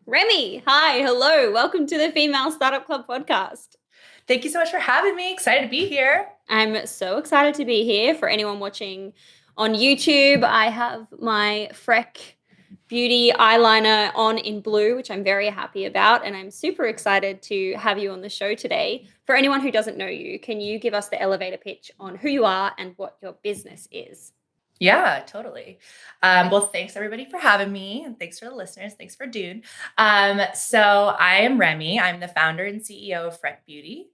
Remi, hi, hello. Welcome to the Female Startup Club podcast. Thank you so much for having me. Excited to be here. I'm so excited to be here. For anyone watching on YouTube, I have my Freck Beauty eyeliner on in blue, which I'm very happy about. And I'm super excited to have you on the show today. For anyone who doesn't know you, can you give us the elevator pitch on who you are and what your business is? Yeah, totally. Well, thanks everybody for having me, and thanks for the listeners. Thanks for Doone. So I am Remi. I'm the founder and CEO of Freck Beauty.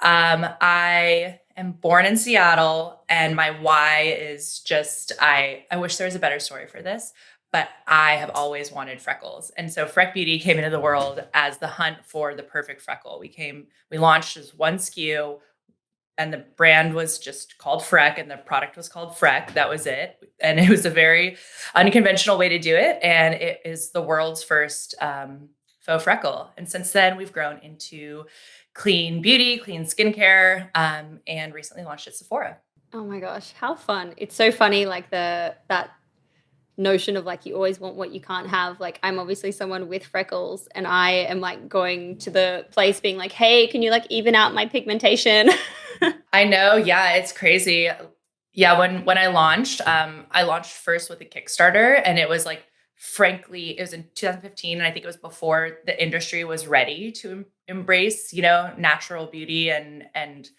I am born in Seattle, and my why is just I wish there was a better story for this, but I have always wanted freckles, and so Freck Beauty came into the world as the hunt for the perfect freckle. We launched as one SKU, and the brand was just called Freck and the product was called Freck. That was it. And it was a very unconventional way to do it. And it is the world's first faux freckle. And since then, we've grown into clean beauty, clean skincare, and recently launched at Sephora. Oh my gosh, how fun. It's so funny, like that notion of like you always want what you can't have. Like I'm obviously someone with freckles and I am like going to the place being like, hey, can you like even out my pigmentation? I know. Yeah, it's crazy. Yeah, when I launched first with a Kickstarter, and it was like, frankly, it was in 2015, and I think it was before the industry was ready to embrace, natural beauty and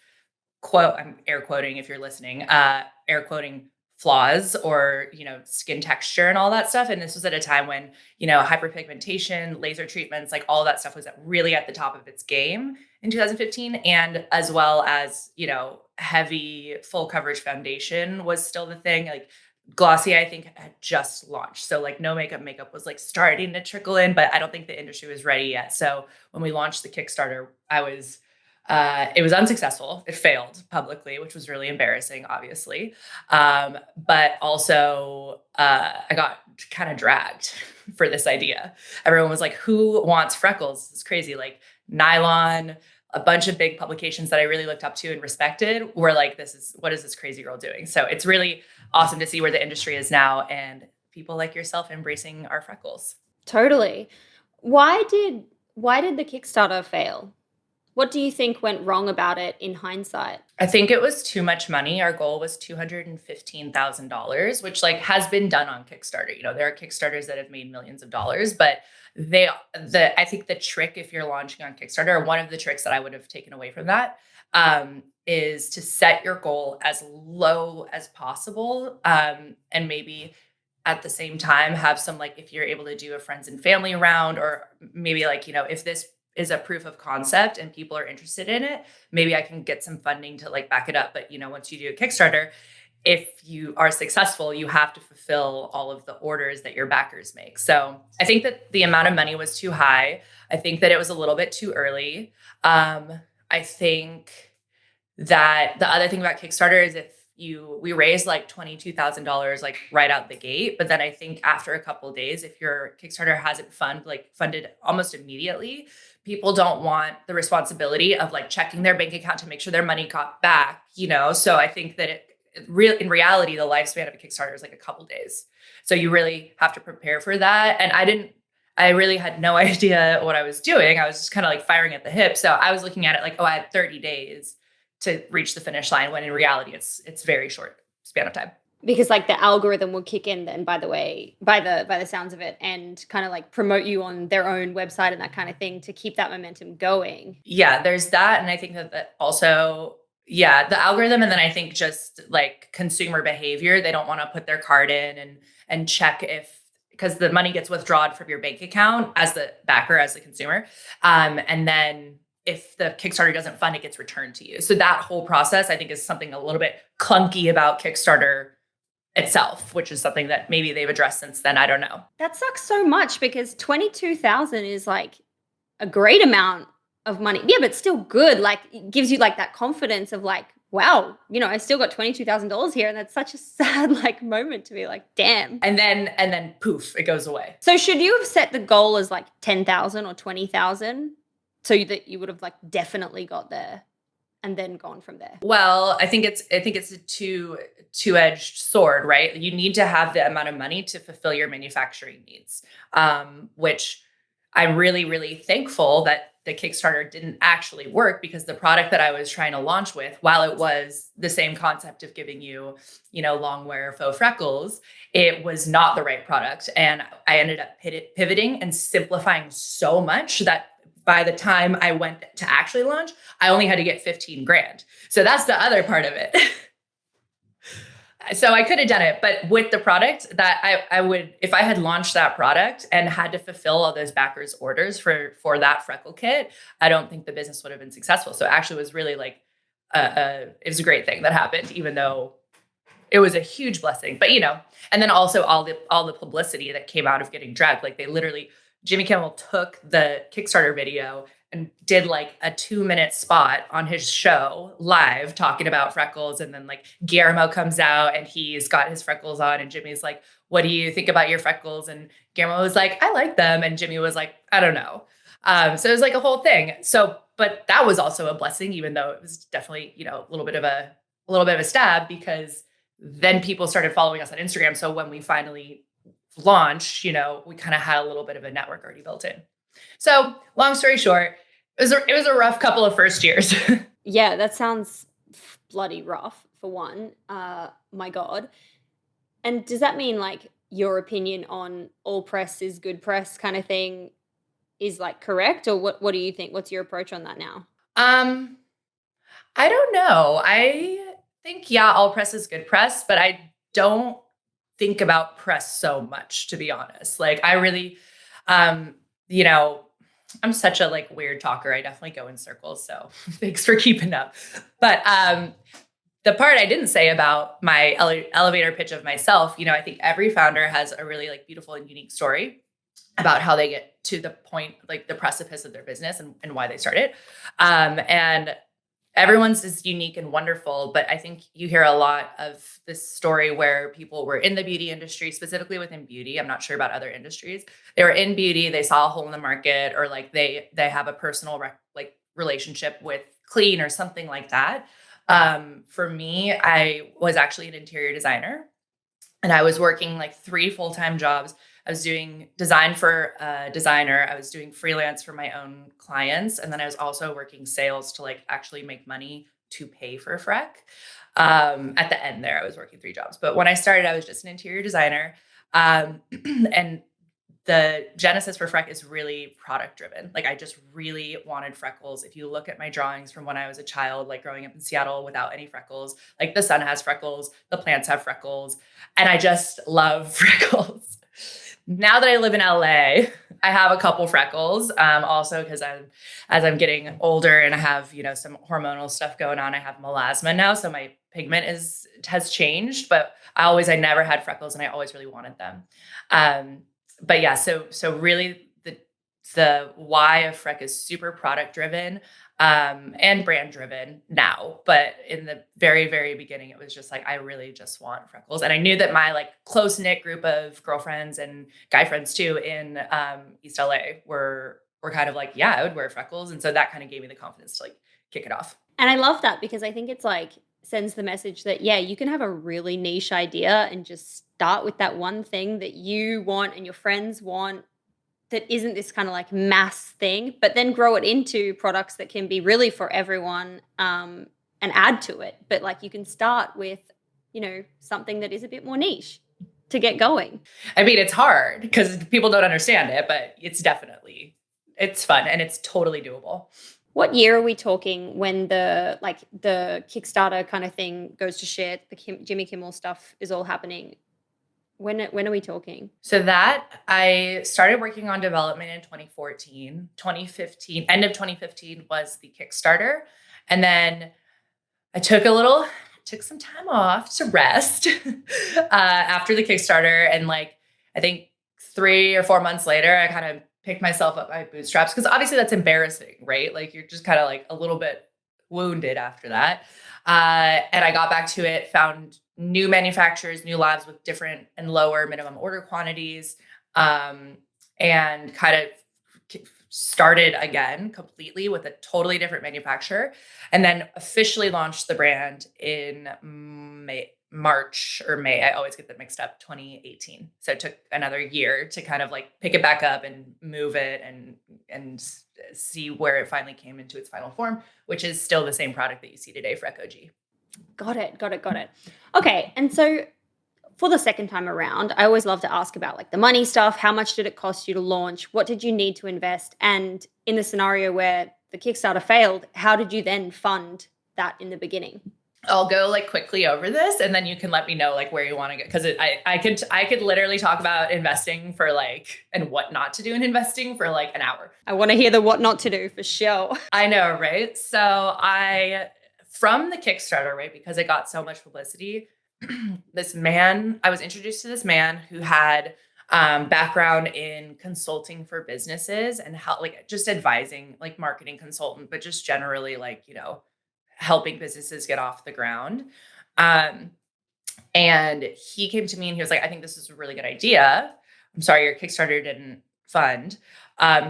quote, I'm air quoting if you're listening, air quoting flaws or, skin texture and all that stuff. And this was at a time when, hyperpigmentation, laser treatments, like all that stuff was really at the top of its game in 2015. And as well as, heavy full coverage foundation was still the thing. Like Glossy, I think, had just launched. So like no makeup was like starting to trickle in, but I don't think the industry was ready yet. So when we launched the Kickstarter, it was unsuccessful. It failed publicly, which was really embarrassing, obviously. But also, I got kind of dragged for this idea. Everyone was like, who wants freckles? It's crazy. Like Nylon, a bunch of big publications that I really looked up to and respected were like, what is this crazy girl doing? So it's really awesome to see where the industry is now and people like yourself embracing our freckles. Totally. Why did why did the Kickstarter fail? What do you think went wrong about it in hindsight? I think it was too much money. Our goal was $215,000, which like has been done on Kickstarter. There are Kickstarters that have made millions of dollars, but I think the trick, if you're launching on Kickstarter, or one of the tricks that I would have taken away from that, is to set your goal as low as possible, and maybe at the same time have some, like, if you're able to do a friends and family round, or maybe like, if this is a proof of concept and people are interested in it, maybe I can get some funding to like back it up. But once you do a Kickstarter, if you are successful, you have to fulfill all of the orders that your backers make. So I think that the amount of money was too high. I think that it was a little bit too early. I think that the other thing about Kickstarter is we raised like $22,000 like right out the gate. But then I think after a couple of days, if your Kickstarter hasn't funded almost immediately, people don't want the responsibility of like checking their bank account to make sure their money got back. So I think that in reality, the lifespan of a Kickstarter is like a couple days. So you really have to prepare for that. And I really had no idea what I was doing. I was just kind of like firing at the hip. So I was looking at it like, oh, I had 30 days to reach the finish line, when in reality it's very short span of time. Because like the algorithm will kick in then, by the sounds of it, and kind of like promote you on their own website and that kind of thing to keep that momentum going. Yeah, there's that. And I think that also, yeah, the algorithm. And then I think just like consumer behavior, they don't want to put their card in and check because the money gets withdrawn from your bank account as the backer, as the consumer. And then if the Kickstarter doesn't fund, it gets returned to you. So that whole process, I think, is something a little bit clunky about Kickstarter itself, which is something that maybe they've addressed since then. I don't know. That sucks so much because 22,000 is like a great amount of money. Yeah, but still good. Like it gives you like that confidence of like, wow, I still got $22,000 here. And that's such a sad like moment to be like, damn. And then poof, it goes away. So should you have set the goal as like 10,000 or 20,000 so that you would have like definitely got there and then gone from there? Well, I think it's a two-edged sword, right? You need to have the amount of money to fulfill your manufacturing needs, which I'm really, really thankful that the Kickstarter didn't actually work, because the product that I was trying to launch with, while it was the same concept of giving you, long wear faux freckles, it was not the right product. And I ended up pivoting and simplifying so much that by the time I went to actually launch, I only had to get 15 grand. So that's the other part of it. So I could have done it, but with the product that I would, if I had launched that product and had to fulfill all those backers orders for that freckle kit, I don't think the business would have been successful. So actually, it was really like, it was a great thing that happened, even though it was a huge blessing. But and then also all the publicity that came out of getting dragged. Like they literally, Jimmy Kimmel took the Kickstarter video and did like a 2-minute spot on his show live talking about freckles. And then like Guillermo comes out and he's got his freckles on, and Jimmy's like, "What do you think about your freckles?" And Guillermo was like, "I like them." And Jimmy was like, "I don't know." So it was like a whole thing. So, but that was also a blessing, even though it was definitely, a little bit of a stab, because then people started following us on Instagram. So when we finally launched, we kind of had a little bit of a network already built in. So long story short, it was a rough couple of first years. Yeah, that sounds bloody rough for one. My God. And does that mean like your opinion on all press is good press kind of thing is like correct, or what do you think? What's your approach on that now? um, I don't know. I think, yeah, all press is good press, but I don't think about press so much, to be honest. Like I really, um, you know, I'm such a like weird talker. I definitely go in circles. So thanks for keeping up. But the part I didn't say about my elevator pitch of myself, I think every founder has a really like beautiful and unique story about how they get to the point, like the precipice of their business, and why they started. And everyone's is unique and wonderful, but I think you hear a lot of this story where people were in the beauty industry, specifically within beauty. I'm not sure about other industries. They were in beauty, they saw a hole in the market, or like they have a personal relationship with clean or something like that. For me, I was actually an interior designer, and I was working like 3 full-time jobs. I was doing design for a designer. I was doing freelance for my own clients. And then I was also working sales to like actually make money to pay for Freck. At the end there, I was working 3 jobs. But when I started, I was just an interior designer. And the genesis for Freck is really product driven. Like I just really wanted freckles. If you look at my drawings from when I was a child, like growing up in Seattle without any freckles, like the sun has freckles, the plants have freckles, and I just love freckles. Now that I live in LA, I have a couple freckles. Also because as I'm getting older and I have, some hormonal stuff going on, I have melasma now. So my pigment has changed, but I never had freckles, and I always really wanted them. But yeah, so really the why of Freck is super product driven, and brand driven now. But in the very, very beginning, it was just like, I really just want freckles. And I knew that my like close knit group of girlfriends and guy friends too in East LA were kind of like, yeah, I would wear freckles. And so that kind of gave me the confidence to like kick it off. And I love that because I think it's like sends the message that, yeah, you can have a really niche idea and just start with that one thing that you want and your friends want that isn't this kind of like mass thing, but then grow it into products that can be really for everyone, and add to it. But like you can start with, something that is a bit more niche to get going. I mean, it's hard because people don't understand it, but it's fun and it's totally doable. What year are we talking when the Kickstarter kind of thing goes to shit, the Jimmy Kimmel stuff is all happening? When are we talking? So that I started working on development in 2014, 2015, end of 2015 was the Kickstarter. And then I took some time off to rest after the Kickstarter. And like, I think 3 or 4 months later, I kind of picked myself up by bootstraps, because obviously that's embarrassing, right? Like you're just kind of like a little bit wounded after that. And I got back to it, found new manufacturers, new labs with different and lower minimum order quantities, and kind of started again completely with a totally different manufacturer, and then officially launched the brand in March or May. I always get them mixed up, 2018. So it took another year to kind of like pick it back up and move it and see where it finally came into its final form, which is still the same product that you see today, Freck OG. Got it. Okay. And so for the second time around, I always love to ask about like the money stuff. How much did it cost you to launch? What did you need to invest? And in the scenario where the Kickstarter failed, how did you then fund that in the beginning? I'll go like quickly over this and then you can let me know like where you want to go. Cause I could literally talk about investing for like, and what not to do in investing for like an hour. I want to hear the what not to do for sure. I know, right? So from the Kickstarter, right, because it got so much publicity, I was introduced to this man who had background in consulting for businesses and how like just advising, like marketing consultant, but just generally like, helping businesses get off the ground. And he came to me and he was like, I think this is a really good idea. I'm sorry, your Kickstarter didn't fund.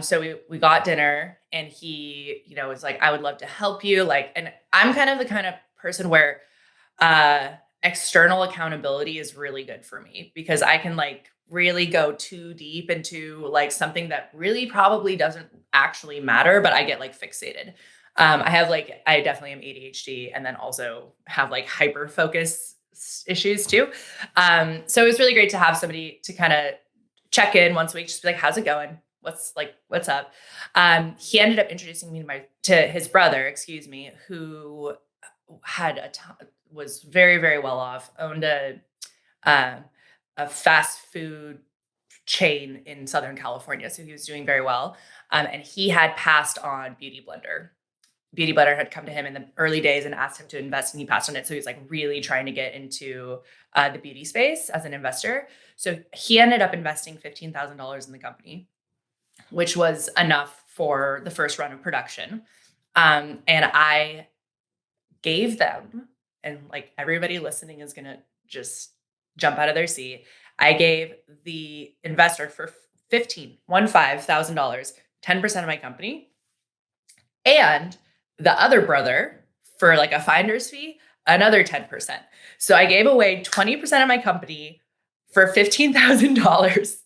So we got dinner and he, was like, I would love to help you. Like, and I'm kind of person where, external accountability is really good for me because I can like really go too deep into like something that really probably doesn't actually matter, but I get like fixated. I definitely am ADHD and then also have like hyper focus issues too. So it was really great to have somebody to kind of check in once a week, just be like, how's it going? What's up? He ended up introducing me to his brother, who had was very, very well off, owned a fast food chain in Southern California. So he was doing very well. And he had passed on Beauty Blender. Beauty Blender had come to him in the early days and asked him to invest and he passed on it. So he was like really trying to get into the beauty space as an investor. So he ended up investing $15,000 in the company, which was enough for the first run of production. And I gave them, and like everybody listening is going to just jump out of their seat. I gave the investor for $15,000, 10% of my company, and the other brother for like a finder's fee, another 10%. So I gave away 20% of my company for $15,000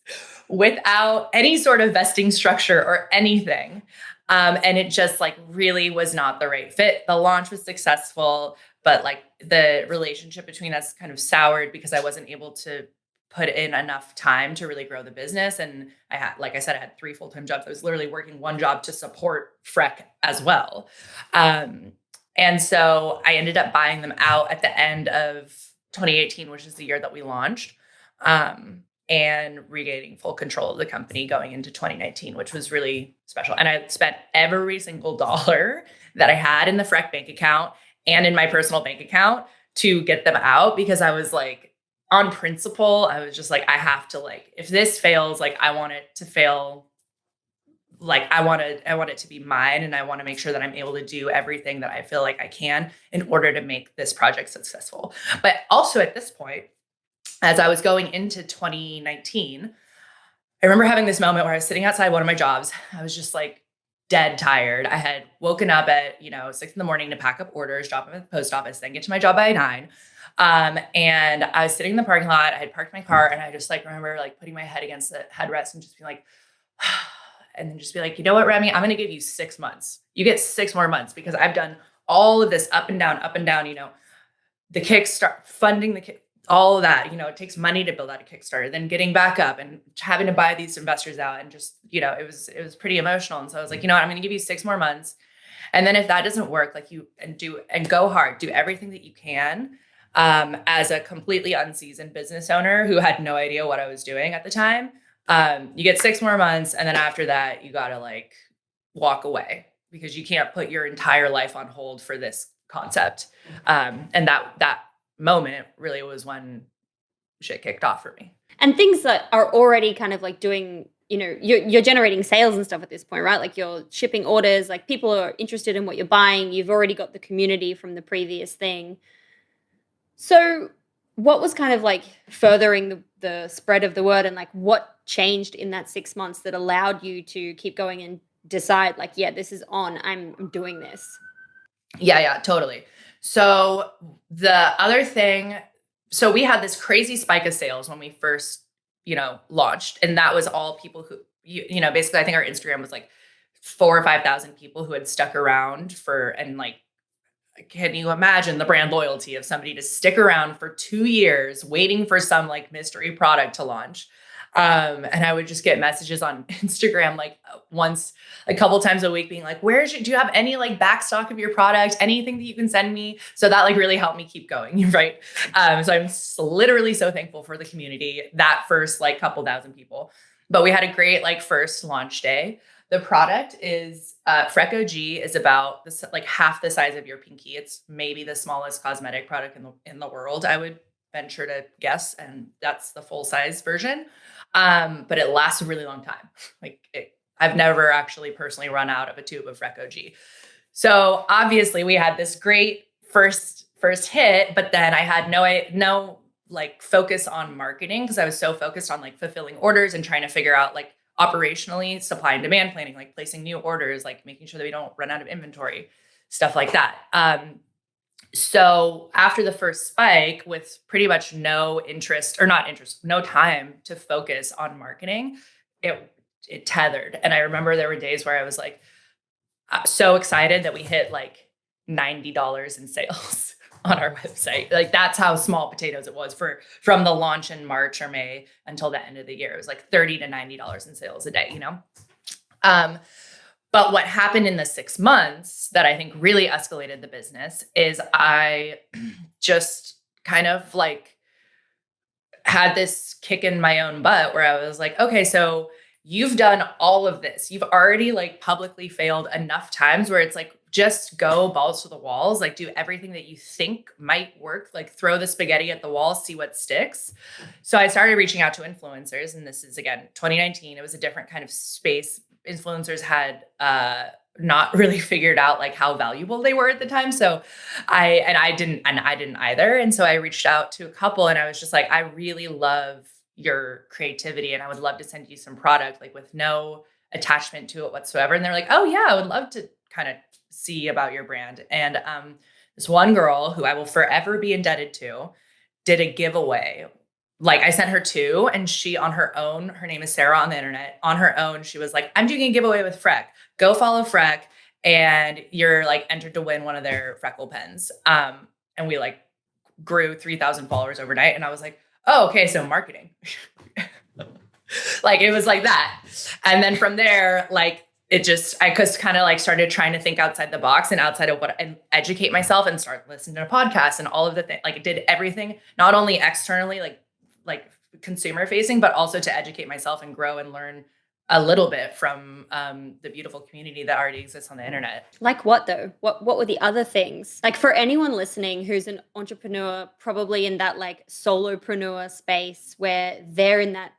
without any sort of vesting structure or anything. And it just like really was not the right fit. The launch was successful, but like the relationship between us kind of soured because I wasn't able to put in enough time to really grow the business. And I had, like I said, I had 3 full-time jobs. I was literally working one job to support Freck as well. And so I ended up buying them out at the end of 2018, which is the year that we launched, and regaining full control of the company going into 2019, which was really special. And I spent every single dollar that I had in the Freck bank account and in my personal bank account to get them out because I was like, on principle, I was just like, I have to like, if this fails, like I want it to fail. Like I want it to be mine. And I want to make sure that I'm able to do everything that I feel like I can in order to make this project successful. But also at this point, as I was going into 2019, I remember having this moment where I was sitting outside one of my jobs. I was just like dead tired. I had woken up at, 6 a.m. to pack up orders, drop them at the post office, then get to my job by 9. And I was sitting in the parking lot. I had parked my car and I just like remember like putting my head against the headrest and just being like, and then just be like, you know what, Remi, I'm going to give you 6 months. You get 6 more months because I've done all of this up and down, the Kickstarter, funding all of that, it takes money to build out a Kickstarter, then getting back up and having to buy these investors out. And just, it was pretty emotional. And so I was like, you know what, I'm going to give you 6 more months. And then if that doesn't work, like go hard, do everything that you can. As a completely unseasoned business owner who had no idea what I was doing at the time, you get 6 more months. And then after that, you got to like walk away because you can't put your entire life on hold for this concept. And that moment really was when shit kicked off for me. And things that are already kind of like doing, you're generating sales and stuff at this point, right? Like you're shipping orders, like people are interested in what you're buying. You've already got the community from the previous thing. So what was kind of like furthering the spread of the word and like what changed in that 6 months that allowed you to keep going and decide like, yeah, this is on, I'm doing this? Yeah, totally. So the other thing so we had this crazy spike of sales when we first, launched. And that was all people who, basically I think our Instagram was like 4,000 or 5,000 people who had stuck around and like, can you imagine the brand loyalty of somebody to stick around for 2 years waiting for some like mystery product to launch? And I would just get messages on Instagram, like once, a couple times a week being like, do you have any like back stock of your product, anything that you can send me? So that like really helped me keep going. Right. So I'm literally so thankful for the community, that first like couple thousand people, but we had a great like first launch day. The product is Freck OG is about this, like half the size of your pinky. It's maybe the smallest cosmetic product in the world, I would venture to guess, and that's the full size version. But it lasts a really long time. I've never actually personally run out of a tube of Freck OG. So obviously we had this great first hit, but then I had no like focus on marketing because I was so focused on like fulfilling orders and trying to figure out like operationally supply and demand planning, like placing new orders, like making sure that we don't run out of inventory, stuff like that. So after the first spike, with pretty much no time to focus on marketing, it tethered. And I remember there were days where I was like so excited that we hit like $90 in sales on our website. Like that's how small potatoes it was from the launch in March or May until the end of the year. It was like $30 to $90 in sales a day, But what happened in the 6 months that I think really escalated the business is I just kind of like had this kick in my own butt where I was like, okay, so you've done all of this. You've already like publicly failed enough times where it's like, just go balls to the walls, like do everything that you think might work, like throw the spaghetti at the wall, see what sticks. So I started reaching out to influencers, and this is again, 2019. It was a different kind of space. Influencers had not really figured out like how valuable they were at the time. So I didn't either. And so I reached out to a couple and I was just like, I really love your creativity and I would love to send you some product like with no attachment to it whatsoever. And they're like, oh yeah, I would love to kind of see about your brand. And this one girl who I will forever be indebted to did a giveaway. Like I sent her 2 and she on her own, her name is Sarah on the internet, on her own, she was like, I'm doing a giveaway with Freck. Go follow Freck and you're like entered to win one of their freckle pens. And we like grew 3,000 followers overnight. And I was like, oh, okay. So marketing, like it was like that. And then from there, like I just kind of like started trying to think outside the box and outside of and educate myself and start listening to podcasts and all of the things, like it did everything, not only externally, like consumer facing, but also to educate myself and grow and learn a little bit from the beautiful community that already exists on the internet. Like what though? What were the other things? Like for anyone listening who's an entrepreneur, probably in that like solopreneur space where they're in that,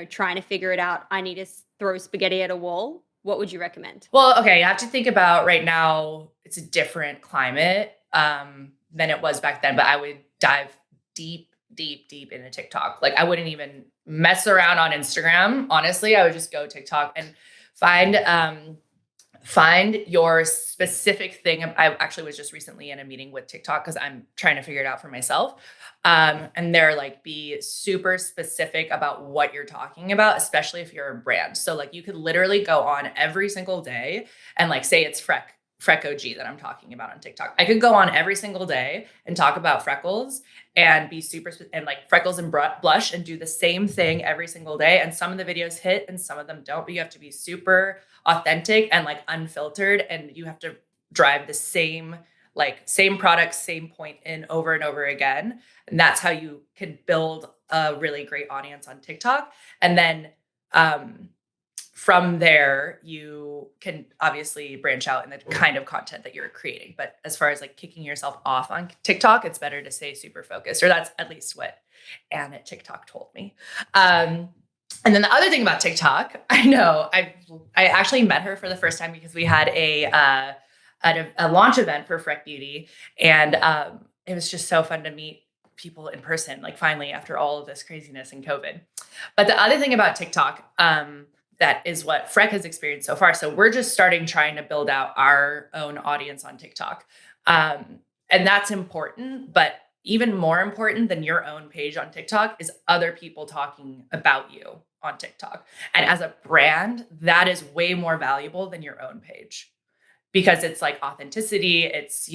trying to figure it out. I need to throw spaghetti at a wall. What would you recommend? Well, okay, you have to think about right now, it's a different climate than it was back then, but I would dive deep into TikTok. Like I wouldn't even mess around on Instagram. Honestly, I would just go TikTok and find your specific thing. I actually was just recently in a meeting with TikTok because I'm trying to figure it out for myself. And they're like, be super specific about what you're talking about, especially if you're a brand. So like you could literally go on every single day and like say it's Freck OG that I'm talking about on TikTok. I could go on every single day and talk about freckles and be and like freckles and blush and do the same thing every single day. And some of the videos hit and some of them don't, but you have to be super authentic and like unfiltered. And you have to drive the same product, same point in over and over again. And that's how you can build a really great audience on TikTok. And then, from there, you can obviously branch out in the kind of content that you're creating. But as far as like kicking yourself off on TikTok, it's better to stay super focused, or that's at least what Anne at TikTok told me. And then the other thing about TikTok, I actually met her for the first time because we had a launch event for Freck Beauty. And it was just so fun to meet people in person, like finally after all of this craziness and COVID. But the other thing about TikTok, that is what Freck has experienced so far. So we're just trying to build out our own audience on TikTok. And that's important, but even more important than your own page on TikTok is other people talking about you on TikTok. And as a brand, that is way more valuable than your own page, because it's like authenticity. It's,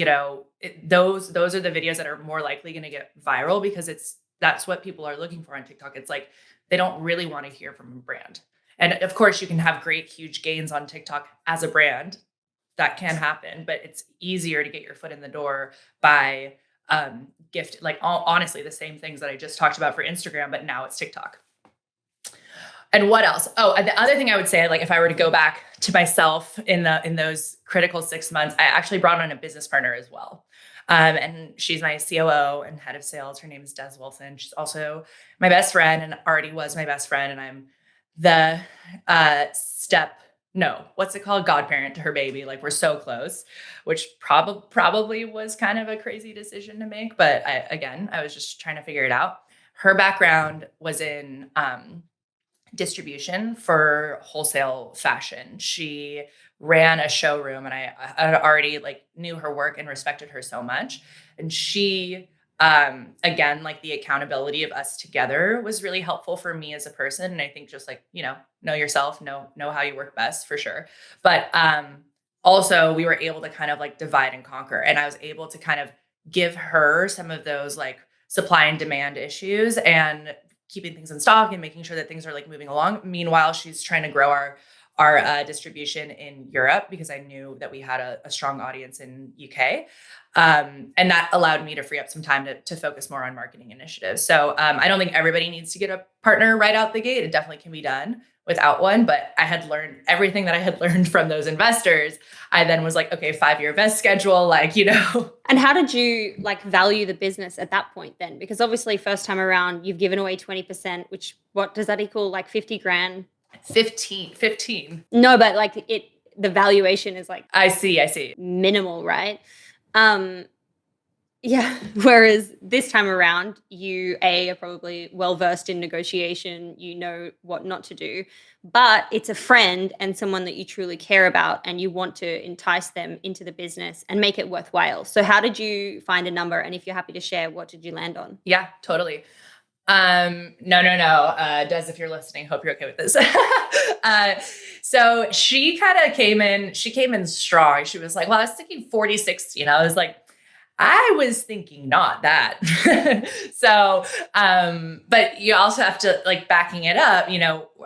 those are the videos that are more likely going to get viral, because that's what people are looking for on TikTok. It's like, they don't really want to hear from a brand. And of course you can have great, huge gains on TikTok as a brand. That can happen, but it's easier to get your foot in the door by honestly, the same things that I just talked about for Instagram, but now it's TikTok. And what else? Oh, and the other thing I would say, like if I were to go back to myself in those critical 6 months, I actually brought on a business partner as well. And she's my COO and head of sales. Her name is Des Wilson. She's also my best friend and already was my best friend. And I'm the what's it called? Godparent to her baby. Like, we're so close, which probably was kind of a crazy decision to make. But I was just trying to figure it out. Her background was in distribution for wholesale fashion. She ran a showroom, and I already knew her work and respected her so much. And she, again, like the accountability of us together was really helpful for me as a person. And I think just know yourself, know how you work best, for sure. But also we were able to kind of divide and conquer. And I was able to kind of give her some of those supply and demand issues and keeping things in stock and making sure that things are moving along. Meanwhile, she's trying to grow our distribution in Europe, because I knew that we had a strong audience in UK. And that allowed me to free up some time to focus more on marketing initiatives. So I don't think everybody needs to get a partner right out the gate. It definitely can be done without one, but I had learned everything that I had learned from those investors. I then was like, okay, 5-year invest schedule, And how did you value the business at that point then? Because obviously first time around, you've given away 20%, which what does that equal? 50 grand? 15. No, but the valuation is I see. minimal, right? Yeah. Whereas this time around, you are probably well-versed in negotiation, you know what not to do, but it's a friend and someone that you truly care about, and you want to entice them into the business and make it worthwhile. So how did you find a number? And if you're happy to share, what did you land on? Yeah, totally. No. Des, if you're listening, hope you're okay with this. So she kind of came in strong. She was like, well, I was thinking 40-60. And I was like, I was thinking not that. So, but you also have to backing it up,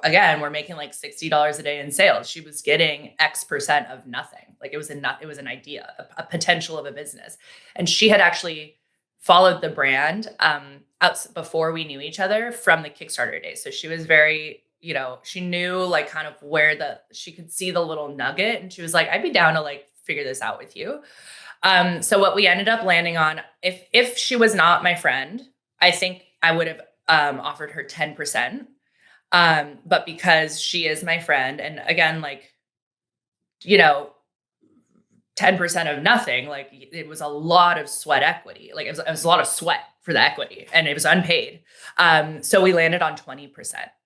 again, we're making $60 a day in sales. She was getting X% of nothing. It was an idea, a potential of a business. And she had actually followed the brand, out before we knew each other from the Kickstarter days. So she was very, she knew kind of where she could see the little nugget, and she was like, I'd be down to figure this out with you. So what we ended up landing on, if she was not my friend, I think I would have offered her 10%. But because she is my friend, and again, 10% of nothing, it was a lot of sweat equity. It was a lot of sweat for the equity, and it was unpaid. So we landed on 20%,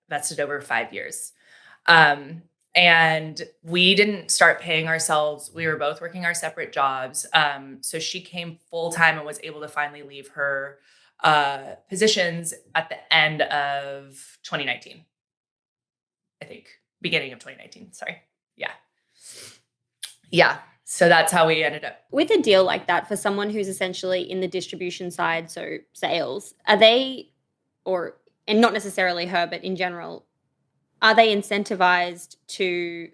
vested over 5 years. And we didn't start paying ourselves. We were both working our separate jobs. So she came full time and was able to finally leave her positions at the end of 2019. I think beginning of 2019. Sorry. Yeah. So that's how we ended up. With a deal like that, for someone who's essentially in the distribution side, so sales, are they, and not necessarily her, but in general, are they incentivized to,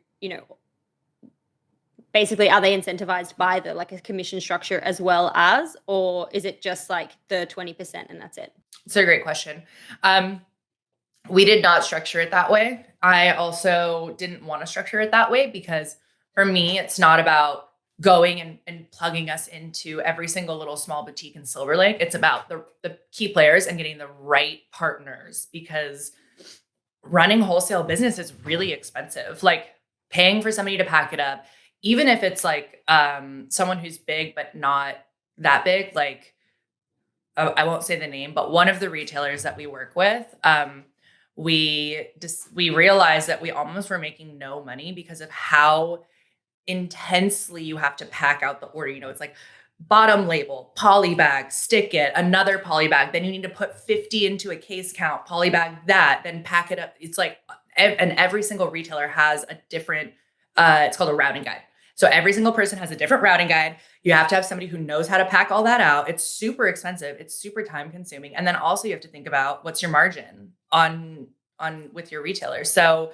basically, are they incentivized by a commission structure as well as, or is it just the 20% and that's it? It's a great question. We did not structure it that way. I also didn't want to structure it that way, because for me, it's not about going and plugging us into every single little small boutique in Silver Lake. It's about the key players and getting the right partners, because running wholesale business is really expensive. Paying for somebody to pack it up, even if it's someone who's big but not that big. I won't say the name, but one of the retailers that we work with, we realized that we almost were making no money because of how intensely you have to pack out the order. It's bottom label, poly bag, stick it, another poly bag. Then you need to put 50 into a case count, poly bag that, then pack it up. It's like, and every single retailer has a different, it's called a routing guide. So every single person has a different routing guide. You have to have somebody who knows how to pack all that out. It's super expensive. It's super time consuming. And then also you have to think about what's your margin on with your retailers. So,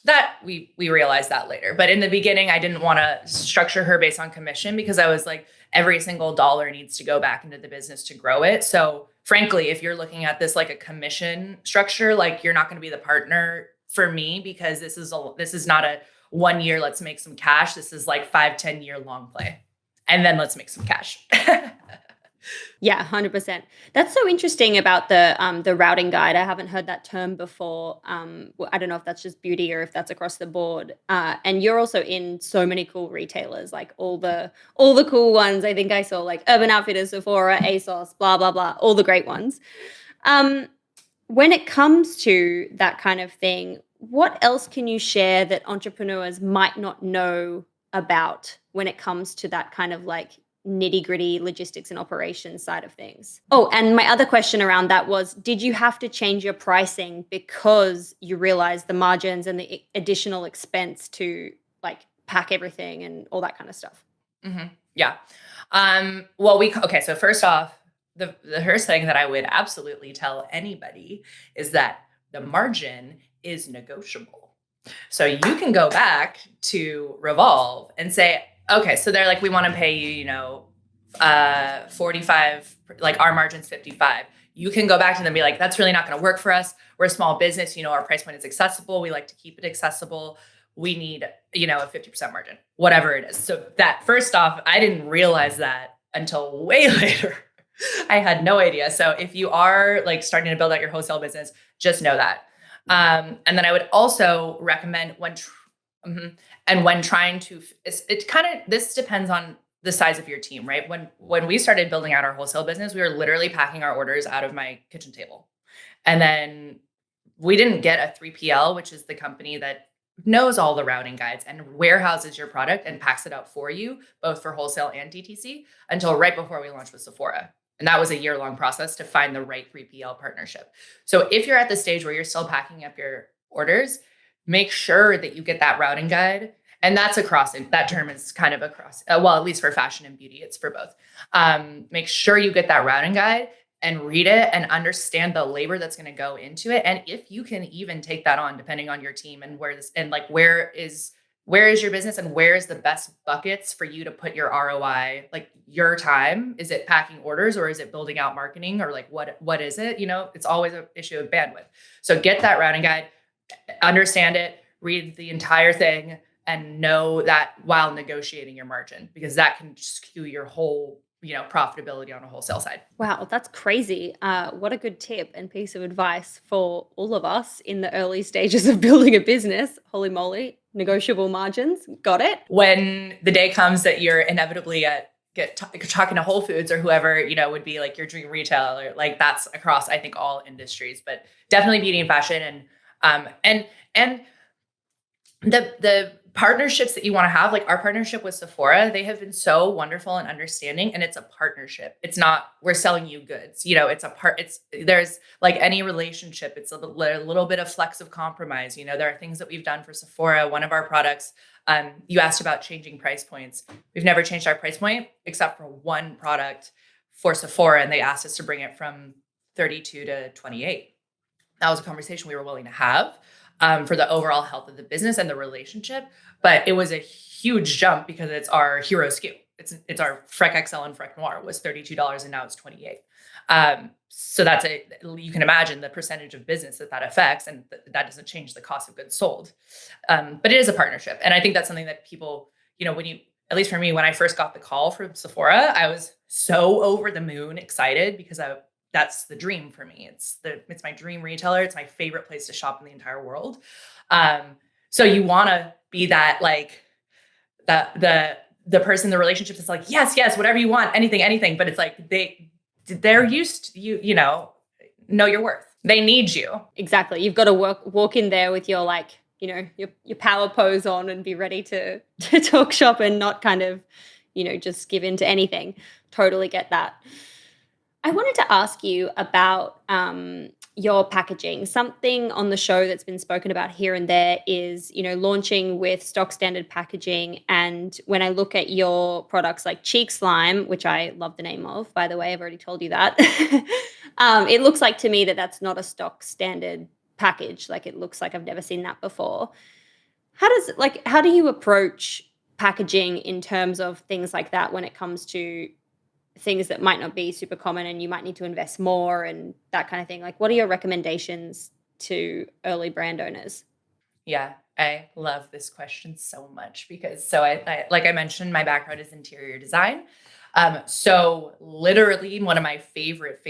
that we realized that later. But in the beginning, I didn't want to structure her based on commission because I was like, every single dollar needs to go back into the business to grow it. So frankly, if you're looking at this like a commission structure, like you're not going to be the partner for me because this is not a 1 year, let's make some cash. This is like 5-10 year long play. And then let's make some cash. Yeah, 100%. That's so interesting about the routing guide. I haven't heard that term before. I don't know if that's just beauty or if that's across the board. And you're also in so many cool retailers, like all the cool ones. I think I saw like Urban Outfitters, Sephora, ASOS, blah blah blah, all the great ones. When it comes to that kind of thing, what else can you share that entrepreneurs might not know about when it comes to that kind of like nitty-gritty logistics and operations side of things? Oh, and my other question around that was, did you have to change your pricing because you realized the margins and the additional expense to like pack everything and all that kind of stuff? Yeah. Well, okay. So first off, the first thing that I would absolutely tell anybody is that the margin is negotiable. So you can go back to Revolve and say, okay, so they're like, we want to pay you, 45, like our margin's 55. You can go back to them and be like, that's really not going to work for us. We're a small business. Our price point is accessible. We like to keep it accessible. We need, a 50% margin, whatever it is. So that first off, I didn't realize that until way later. I had no idea. So if you are like starting to build out your wholesale business, just know that. And then I would also recommend when trying to, this depends on the size of your team, right? When we started building out our wholesale business, we were literally packing our orders out of my kitchen table. And then we didn't get a 3PL, which is the company that knows all the routing guides and warehouses your product and packs it out for you, both for wholesale and DTC, until right before we launched with Sephora. And that was a year-long process to find the right 3PL partnership. So if you're at the stage where you're still packing up your orders, make sure that you get that routing guide. And that's that term is kind of across, well, at least for fashion and beauty, it's for both. Make sure you get that routing guide and read it and understand the labor that's going to go into it. And if you can even take that on, depending on your team and where is your business and where is the best buckets for you to put your ROI, like your time? Is it packing orders or is it building out marketing or like what is it? It's always an issue of bandwidth. So get that routing guide, understand it, read the entire thing, and know that while negotiating your margin, because that can skew your whole profitability on a wholesale side. Wow, that's crazy. What a good tip and piece of advice for all of us in the early stages of building a business. Holy moly, negotiable margins. Got it. When the day comes that you're inevitably talking to Whole Foods or whoever, would be like your dream retailer, like that's across, I think, all industries, but definitely beauty and fashion. And the partnerships that you want to have, like our partnership with Sephora, they have been so wonderful and understanding, and it's a partnership. It's not, we're selling you goods, there's like any relationship, it's a little bit of flex of compromise. There are things that we've done for Sephora. One of our products, you asked about changing price points. We've never changed our price point except for one product for Sephora, and they asked us to bring it from 32 to 28. That was a conversation we were willing to have for the overall health of the business and the relationship. But it was a huge jump because it's our hero SKU. It's our Freck XL and Freck Noir was $32 and now it's $28. So you can imagine the percentage of business that affects, and that doesn't change the cost of goods sold. But it is a partnership. And I think that's something that people, at least for me, when I first got the call from Sephora, I was so over the moon excited because that's the dream for me. It's my dream retailer. It's my favorite place to shop in the entire world. So you want to be that, like the person, the relationship that's like, yes, whatever you want, anything. But it's like, they're used to you, know your worth. They need you. Exactly. You've got to walk in there with your your power pose on and be ready to talk shop and not kind of, just give in to anything. Totally get that. I wanted to ask you about your packaging. Something on the show that's been spoken about here and there is, launching with stock standard packaging. And when I look at your products like Cheek Slime, which I love the name of, by the way, I've already told you that, it looks like to me that that's not a stock standard package. Like, it looks like I've never seen that before. How do you approach packaging in terms of things like that when it comes to things that might not be super common and you might need to invest more and that kind of thing? Like, what are your recommendations to early brand owners? Yeah, I love this question so much because I like I mentioned, my background is interior design. So literally one of my favorite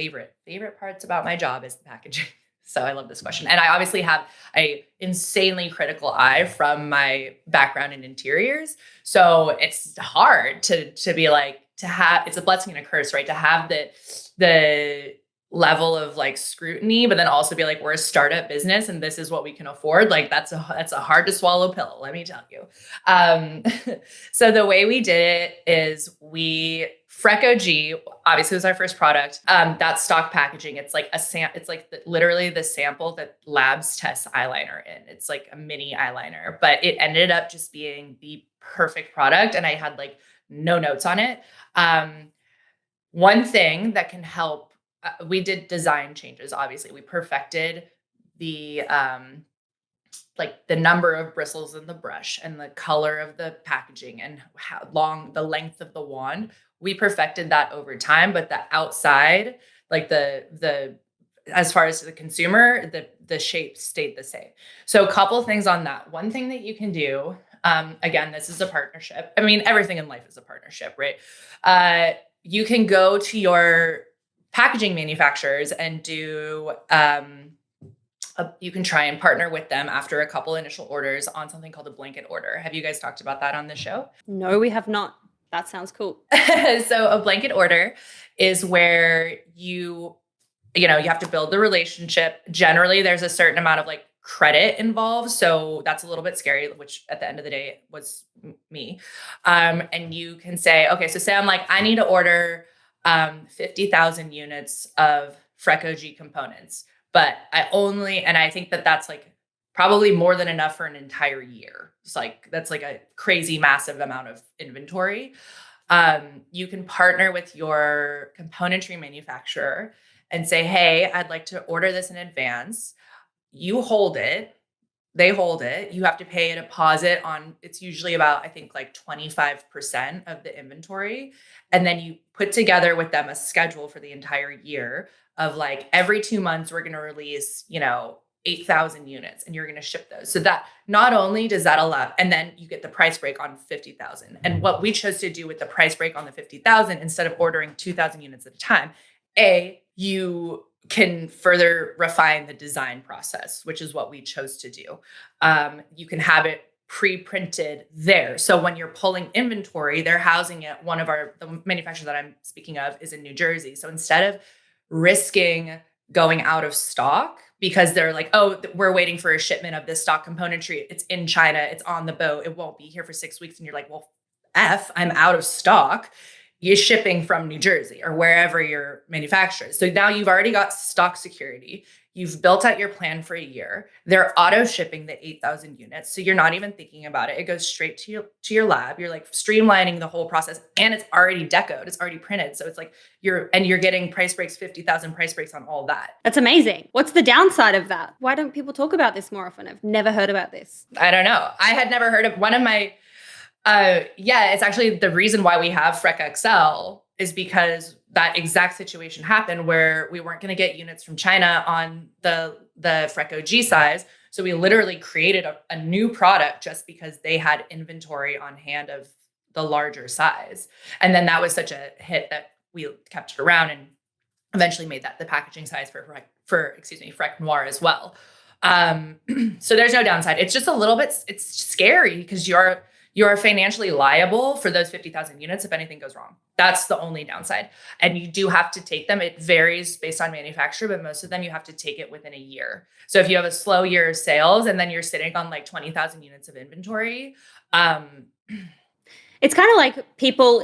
parts about my job is the packaging. So I love this question. And I obviously have a insanely critical eye from my background in interiors. So it's hard to be like, to have, it's a blessing and a curse, right? To have the level of like scrutiny, but then also be like, we're a startup business and this is what we can afford. Like that's a hard to swallow pill, let me tell you. Um, so the way we did it is Freck OG obviously was our first product. That's stock packaging. It's like it's like literally the sample that labs test eyeliner in. It's like a mini eyeliner, but it ended up just being the perfect product. And I had like no notes on it. One thing that can help, we did design changes. Obviously, we perfected the like the number of bristles in the brush and the color of the packaging and how long the length of the wand. We perfected that over time, but the outside, like the as far as the consumer, the shape stayed the same. So a couple things on that. One thing that you can do, again, this is a partnership. I mean, everything in life is a partnership, right? You can go to your packaging manufacturers and do, you can try and partner with them after a couple initial orders on something called a blanket order. Have you guys talked about that on the show? No, we have not. That sounds cool. So a blanket order is where you have to build the relationship. Generally, there's a certain amount of like credit involved. So that's a little bit scary, which at the end of the day was me. And you can say, okay, so say I'm like, I need to order 50,000 units of Freck OG components, but I think that that's like probably more than enough for an entire year. It's like, that's like a crazy massive amount of inventory. You can partner with your componentry manufacturer and say, hey, I'd like to order this in advance. You hold it, they hold it. You have to pay a deposit on, it's usually about, I think like 25% of the inventory. And then you put together with them a schedule for the entire year of like every 2 months, we're going to release, 8,000 units and you're going to ship those. So that not only does that allow, and then you get the price break on 50,000. And what we chose to do with the price break on the 50,000, instead of ordering 2,000 units at a time, you can further refine the design process, which is what we chose to do. You can have it pre-printed there. So when you're pulling inventory, they're housing it. The manufacturer that I'm speaking of is in New Jersey. So instead of risking going out of stock because they're like, oh, we're waiting for a shipment of this stock componentry, it's in China, it's on the boat, it won't be here for 6 weeks. And you're like, well, I'm out of stock. You're shipping from New Jersey or wherever your manufacturer is. So now you've already got stock security. You've built out your plan for a year. They're auto shipping the 8,000 units. So you're not even thinking about it. It goes straight to your lab. You're like streamlining the whole process, and it's already decoed. It's already printed. So it's like you're getting price breaks, 50,000 price breaks on all that. That's amazing. What's the downside of that? Why don't people talk about this more often? I've never heard about this. I don't know. I had never heard of one of my, it's actually the reason why we have Freck XL is because that exact situation happened where we weren't going to get units from China on the Freck OG size. So we literally created a new product just because they had inventory on hand of the larger size. And then that was such a hit that we kept it around and eventually made that the packaging size for Freck Noir as well. So there's no downside. It's just a little bit, it's scary because you're financially liable for those 50,000 units if anything goes wrong. That's the only downside. And you do have to take them. It varies based on manufacturer, but most of them you have to take it within a year. So if you have a slow year of sales and then you're sitting on like 20,000 units of inventory. It's kind of like people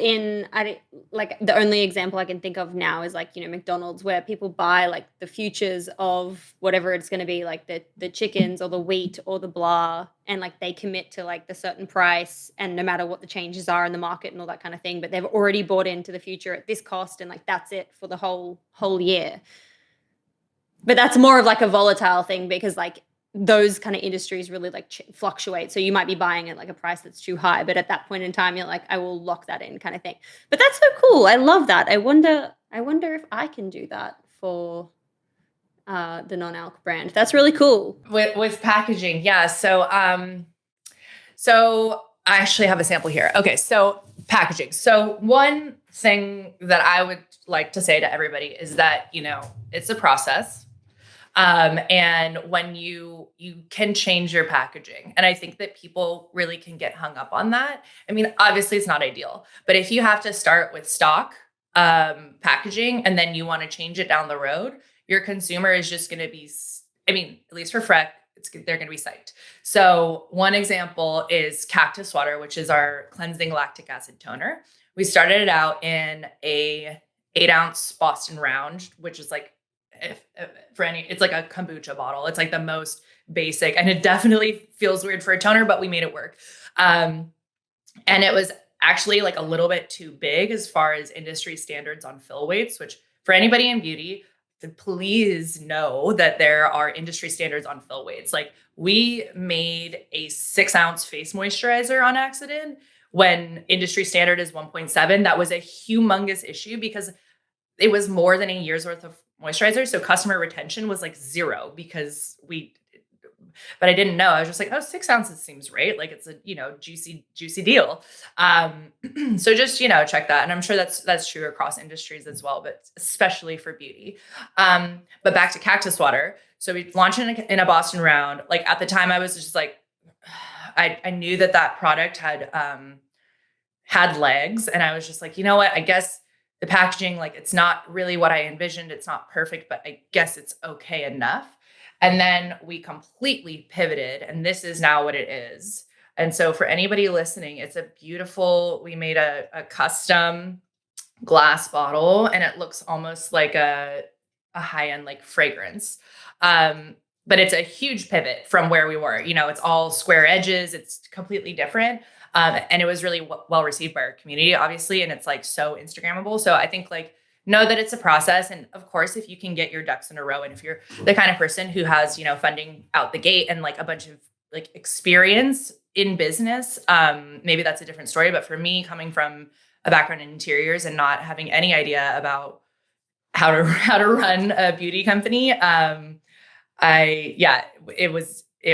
like the only example I can think of now is like, McDonald's, where people buy like the futures of whatever it's going to be, like the chickens or the wheat or the blah, and like they commit to like the certain price, and no matter what the changes are in the market and all that kind of thing, but they've already bought into the future at this cost, and like that's it for the whole year. But that's more of like a volatile thing, because like those kind of industries really like fluctuate. So you might be buying at like a price that's too high, but at that point in time, you're like, I will lock that in, kind of thing. But that's so cool. I love that. I wonder if I can do that for the non-alc brand. That's really cool. With packaging. Yeah. So I actually have a sample here. Okay. So packaging. So one thing that I would like to say to everybody is that, it's a process. And when you can change your packaging. And I think that people really can get hung up on that. I mean, obviously it's not ideal, but if you have to start with stock packaging and then you want to change it down the road, your consumer is just going to be, at least for Freck, they're going to be psyched. So one example is Cactus Water, which is our cleansing lactic acid toner. We started it out in a 8-ounce Boston Round, which is like, it's like a kombucha bottle. It's like the most basic, and it definitely feels weird for a toner, but we made it work. And it was actually like a little bit too big as far as industry standards on fill weights, which for anybody in beauty, please know that there are industry standards on fill weights. Like, we made a 6-ounce face moisturizer on accident when industry standard is 1.7. That was a humongous issue because it was more than a year's worth of moisturizer. So customer retention was like 0 because but I didn't know. I was just like, 6 ounces seems right. Like, it's a, juicy deal. So just, check that. And I'm sure that's true across industries as well, but especially for beauty. But back to Cactus Water. So we launched in a Boston Round. Like, at the time I was just like, I knew that product had legs, and I was just like, you know what, I guess the packaging, like, it's not really what I envisioned. It's not perfect, but I guess it's okay enough. And then we completely pivoted, and this is now what it is. And so for anybody listening, it's a beautiful, we made a custom glass bottle, and it looks almost like a high-end like fragrance. But it's a huge pivot from where we were. It's all square edges. It's completely different. And it was really well received by our community, obviously. And it's like so Instagrammable. So I think, like, know that it's a process. And of course, if you can get your ducks in a row, and if you're the kind of person who has, funding out the gate and like a bunch of like experience in business, maybe that's a different story. But for me, coming from a background in interiors and not having any idea about how to run a beauty company, it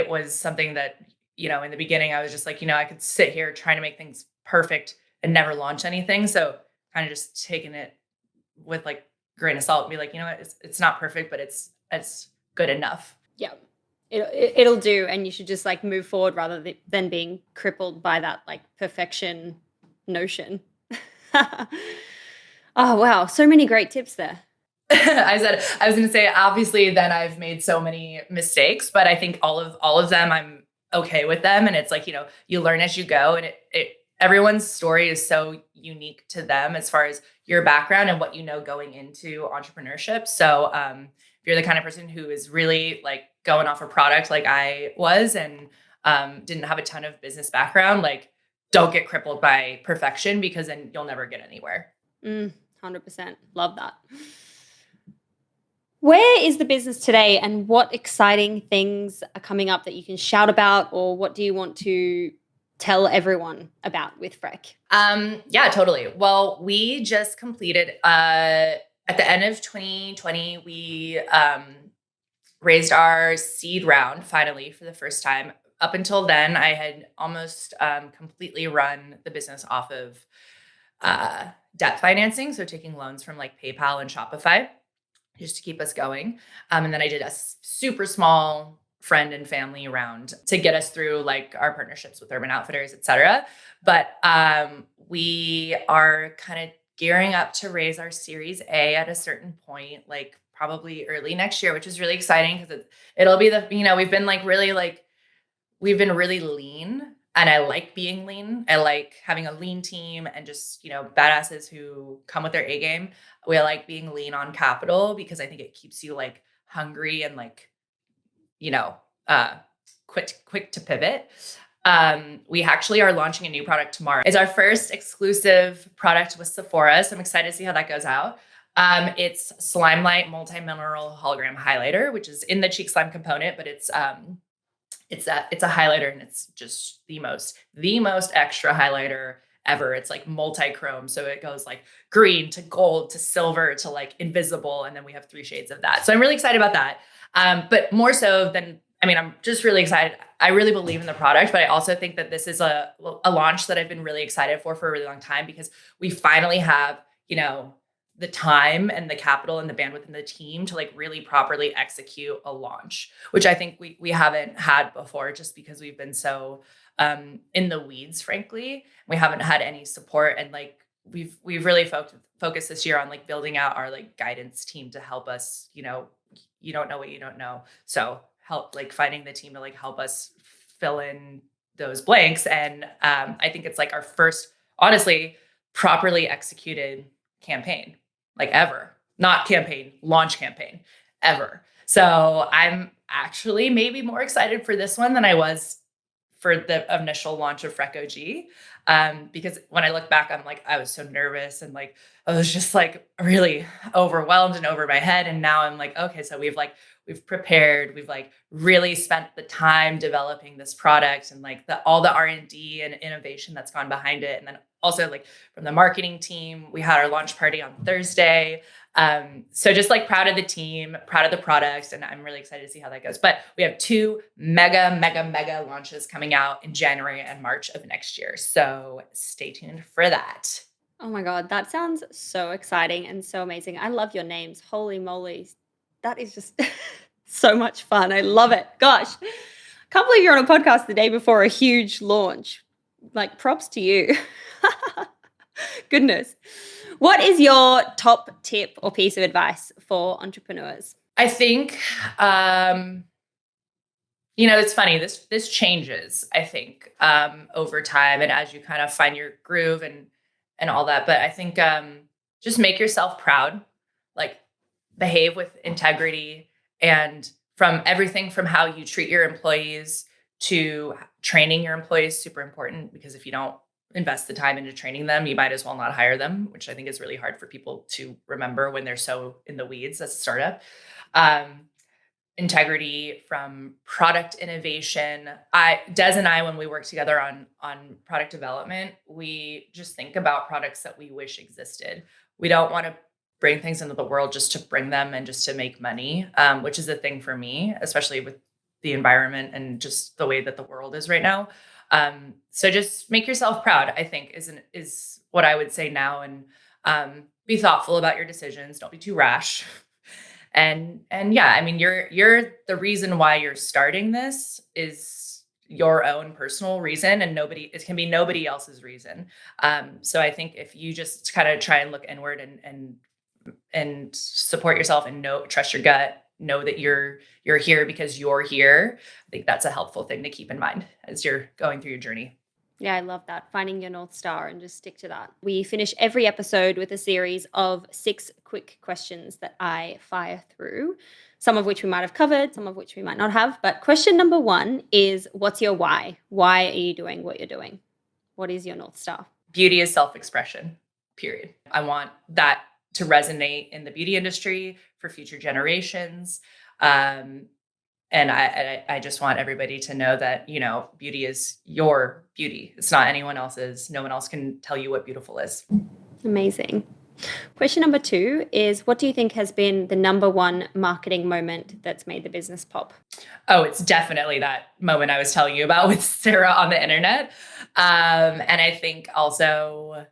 was something that, in the beginning I was just like, I could sit here trying to make things perfect and never launch anything. So kind of just taking it with like grain of salt and be like, you know what, it's not perfect, but it's good enough. Yeah. It'll do. And you should just like move forward rather than being crippled by that like perfection notion. Oh, wow. So many great tips there. I was going to say, obviously then I've made so many mistakes, but I think all of them, I'm okay with them. And it's like, you learn as you go, and everyone's story is so unique to them as far as your background and what going into entrepreneurship. So if you're the kind of person who is really like going off a product like I was, and didn't have a ton of business background, like, don't get crippled by perfection, because then you'll never get anywhere. 100%. Love that. Where is the business today, and what exciting things are coming up that you can shout about, or what do you want to tell everyone about with Freck? Yeah, totally. Well, we just completed, at the end of 2020, we raised our seed round finally for the first time. Up until then, I had almost completely run the business off of debt financing. So taking loans from like PayPal and Shopify just to keep us going. And then I did a super small friend and family round to get us through like our partnerships with Urban Outfitters, et cetera. But we are kind of gearing up to raise our Series A at a certain point, like probably early next year, which is really exciting because it'll be we've been really lean And I like being lean. I like having a lean team and just, badasses who come with their A game. We like being lean on capital because I think it keeps you like hungry and like, you know, uh, quick to pivot. We actually are launching a new product tomorrow. It's our first exclusive product with Sephora. So I'm excited to see how that goes out. It's Slime Light Multi-Mineral Hologram Highlighter, which is in the cheek slime component, but it's a highlighter, and it's just the most extra highlighter ever. It's like multi-chrome. So it goes like green to gold to silver to like invisible. And then we have 3 shades of that. So I'm really excited about that. But more so than, I'm just really excited. I really believe in the product, but I also think that this is a launch that I've been really excited for a really long time, because we finally have, the time and the capital and the bandwidth and the team to like really properly execute a launch, which I think we haven't had before, just because we've been so in the weeds, frankly. We haven't had any support, and like we've really focused this year on like building out our like guidance team to help us, you don't know what you don't know. So help like finding the team to like help us fill in those blanks. And I think it's like our first, honestly, properly executed campaign, like ever. Not campaign, launch campaign, ever. So I'm actually maybe more excited for this one than I was for the initial launch of Freck OG. Because when I look back, I'm like, I was so nervous and like, I was just like really overwhelmed and over my head. And now I'm like, okay, so we've prepared, we've like really spent the time developing this product, and like all the R&D and innovation that's gone behind it. And then also like from the marketing team, we had our launch party on Thursday. So just like proud of the team, proud of the products, and I'm really excited to see how that goes. But we have 2 mega launches coming out in January and March of next year. So stay tuned for that. Oh my God, that sounds so exciting and so amazing. I love your names. Holy moly. That is just so much fun. I love it. Gosh, can't believe you're on a podcast the day before a huge launch. Like, props to you. Goodness. What is your top tip or piece of advice for entrepreneurs? I think, it's funny. This changes, I think, over time, and as you kind of find your groove and all that. But I think just make yourself proud, like behave with integrity, and from everything from how you treat your employees to training your employees, super important, because if you don't invest the time into training them, you might as well not hire them, which I think is really hard for people to remember when they're so in the weeds as a startup. Integrity, from product innovation. Des and I, when we work together on product development, we just think about products that we wish existed. We don't want to bring things into the world just to bring them and just to make money, which is a thing for me, especially with the environment and just the way that the world is right now. So just make yourself proud, I think, is what I would say now. And be thoughtful about your decisions. Don't be too rash. And yeah, you're the reason why you're starting this is your own personal reason, and it can be nobody else's reason. So I think if you just kind of try and look inward and support yourself and trust your gut, know that you're here because you're here. I think that's a helpful thing to keep in mind as you're going through your journey. Yeah, I love that. Finding your North Star and just stick to that. We finish every episode with a series of 6 quick questions that I fire through, some of which we might have covered, some of which we might not have. But question number 1 is, what's your why? Why are you doing what you're doing? What is your North Star? Beauty is self-expression, period. I want that to resonate in the beauty industry for future generations. And I just want everybody to know that, beauty is your beauty. It's not anyone else's. No one else can tell you what beautiful is. Amazing. Question number 2 is, what do you think has been the number 1 marketing moment that's made the business pop? Oh, it's definitely that moment I was telling you about with Sarah on the internet. And I think also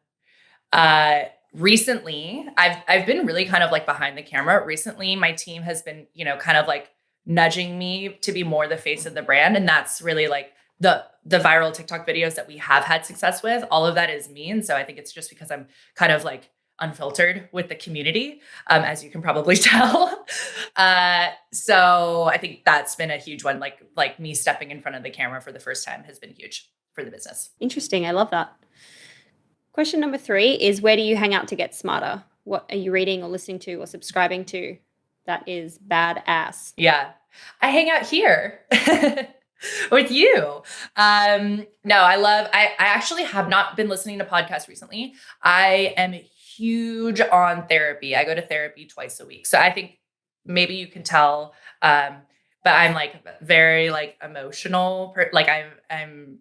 recently, I've been really kind of like behind the camera. Recently, my team has been, kind of like nudging me to be more the face of the brand. And that's really like the viral TikTok videos that we have had success with. All of that is me. And so I think it's just because I'm kind of like unfiltered with the community, as you can probably tell. So I think that's been a huge one. Like me stepping in front of the camera for the first time has been huge for the business. Interesting. I love that. Question number 3 is, where do you hang out to get smarter? What are you reading or listening to or subscribing to that is badass? Yeah. I hang out here with you. No, I actually have not been listening to podcasts recently. I am huge on therapy. I go to therapy twice a week. So I think maybe you can tell, but I'm like very like emotional. I'm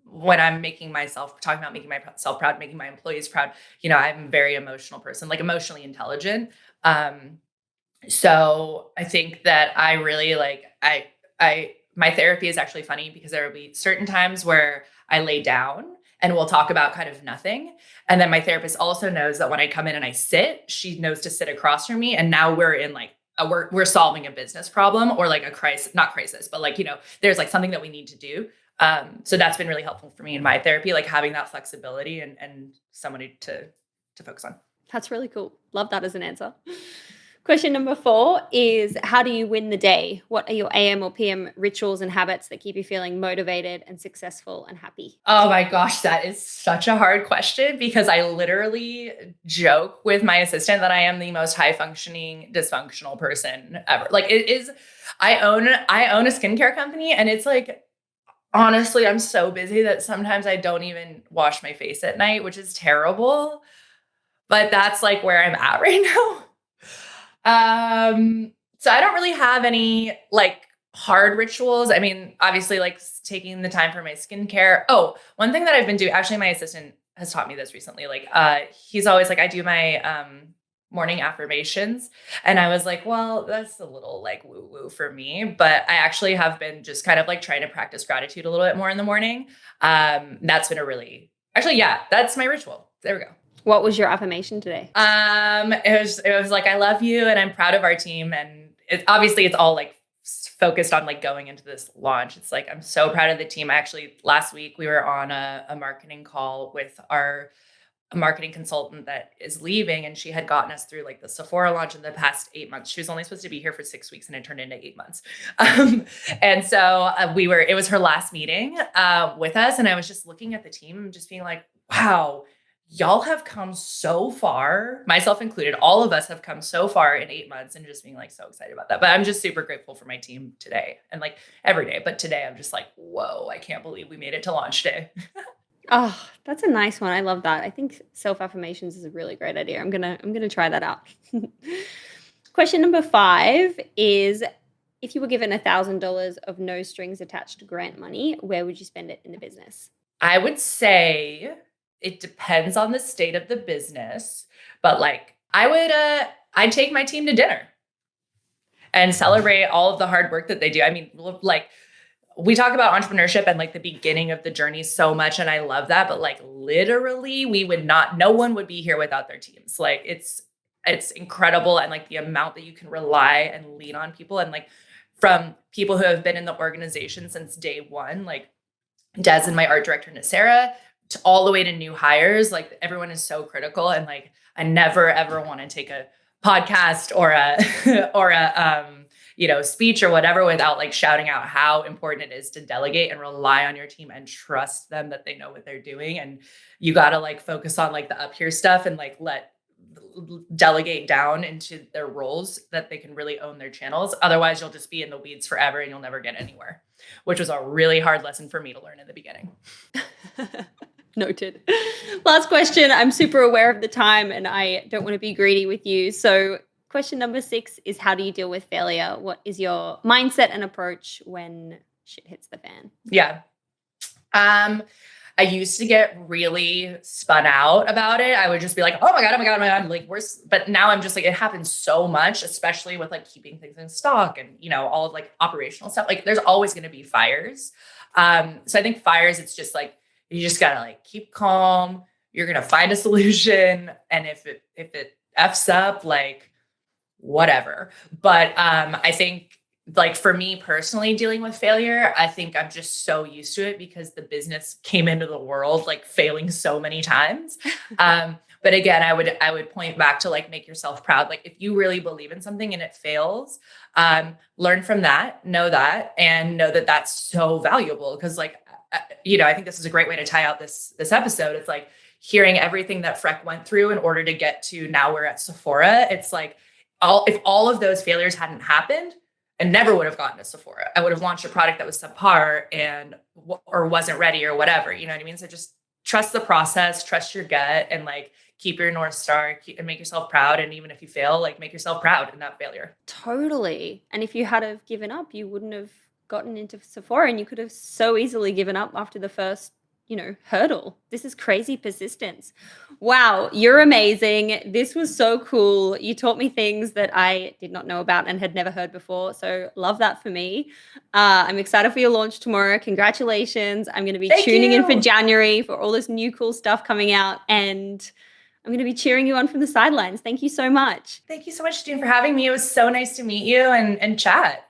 when I'm talking about making myself proud, making my employees proud, I'm a very emotional person, like emotionally intelligent. So I think that I really my therapy is actually funny because there will be certain times where I lay down and we'll talk about kind of nothing. And then my therapist also knows that when I come in and I sit, she knows to sit across from me. And now we're in like, we're solving a business problem or like a crisis, not crisis, but like, there's like something that we need to do. So that's been really helpful for me in my therapy, like having that flexibility and somebody to focus on. That's really cool. Love that as an answer. Question number 4 is, how do you win the day? What are your AM or PM rituals and habits that keep you feeling motivated and successful and happy? Oh my gosh, that is such a hard question because I literally joke with my assistant that I am the most high functioning, dysfunctional person ever. Like it is, I own a skincare company and it's like, honestly, I'm so busy that sometimes I don't even wash my face at night, which is terrible. But that's like where I'm at right now. So I don't really have any like hard rituals. I mean, obviously like taking the time for my skincare. Oh, one thing that I've been doing, actually my assistant has taught me this recently. Like, he's always like, I do my, morning affirmations. And I was like, well, that's a little like woo woo for me, but I actually have been just kind of like trying to practice gratitude a little bit more in the morning. That's been that's my ritual. There we go. What was your affirmation today? It was like, I love you and I'm proud of our team. And it's all like focused on like going into this launch. It's like, I'm so proud of the team. Actually, last week we were on a marketing call with our marketing consultant that is leaving, and she had gotten us through like the Sephora launch in the past 8 months. She was only supposed to be here for 6 weeks and it turned into 8 months. And so it was her last meeting with us. And I was just looking at the team and just being like, wow, y'all have come so far, myself included. All of us have come so far in 8 months, and just being like so excited about that. But I'm just super grateful for my team today and like every day. But today I'm just like, whoa, I can't believe we made it to launch day. Oh, that's a nice one. I love that. I think self-affirmations is a really great idea. I'm gonna try that out. Question number 5 is, if you were given $1,000 of no strings attached grant money, where would you spend it in the business? I would say it depends on the state of the business, but like I'd take my team to dinner and celebrate all of the hard work that they do. I mean, like we talk about entrepreneurship and like the beginning of the journey so much, and I love that, but like literally no one would be here without their teams. Like it's incredible. And like the amount that you can rely and lean on people, and like from people who have been in the organization since day one, like Des and my art director, Nasara, to all the way to new hires. Like everyone is so critical. And like, I never, ever want to take a podcast or a speech or whatever without like shouting out how important it is to delegate and rely on your team and trust them that they know what they're doing. And you got to like focus on like the up here stuff and like delegate down into their roles that they can really own their channels. Otherwise you'll just be in the weeds forever and you'll never get anywhere, which was a really hard lesson for me to learn in the beginning. Noted. Last question. I'm super aware of the time and I don't want to be greedy with you. So question number 6 is, how do you deal with failure? What is your mindset and approach when shit hits the fan? Yeah. I used to get really spun out about it. I would just be like, oh my God. Like but now I'm just like, it happens so much, especially with like keeping things in stock and, all of like operational stuff. Like there's always going to be fires. So I think fires, it's just like, you just gotta like keep calm. You're going to find a solution. And if it F's up, like whatever. But, I think like for me personally, dealing with failure, I think I'm just so used to it because the business came into the world like failing so many times. But again, I would point back to like, make yourself proud. Like if you really believe in something and it fails, learn from that, and know that that's so valuable. Cause like I think this is a great way to tie out this episode. It's like hearing everything that Freck went through in order to get to now we're at Sephora. It's like if all of those failures hadn't happened, I never would have gotten to Sephora. I would have launched a product that was subpar or wasn't ready or whatever. You know what I mean? So just trust the process, trust your gut, and like keep your North Star and make yourself proud. And even if you fail, like make yourself proud in that failure. Totally. And if you had have given up, you wouldn't have gotten into Sephora, and you could have so easily given up after the first, hurdle. This is crazy persistence. Wow, you're amazing. This was so cool. You taught me things that I did not know about and had never heard before. So love that for me. I'm excited for your launch tomorrow. Congratulations. I'm going to be tuning in for January for all this new cool stuff coming out, and I'm going to be cheering you on from the sidelines. Thank you so much. Thank you so much, Doone, for having me. It was so nice to meet you and chat.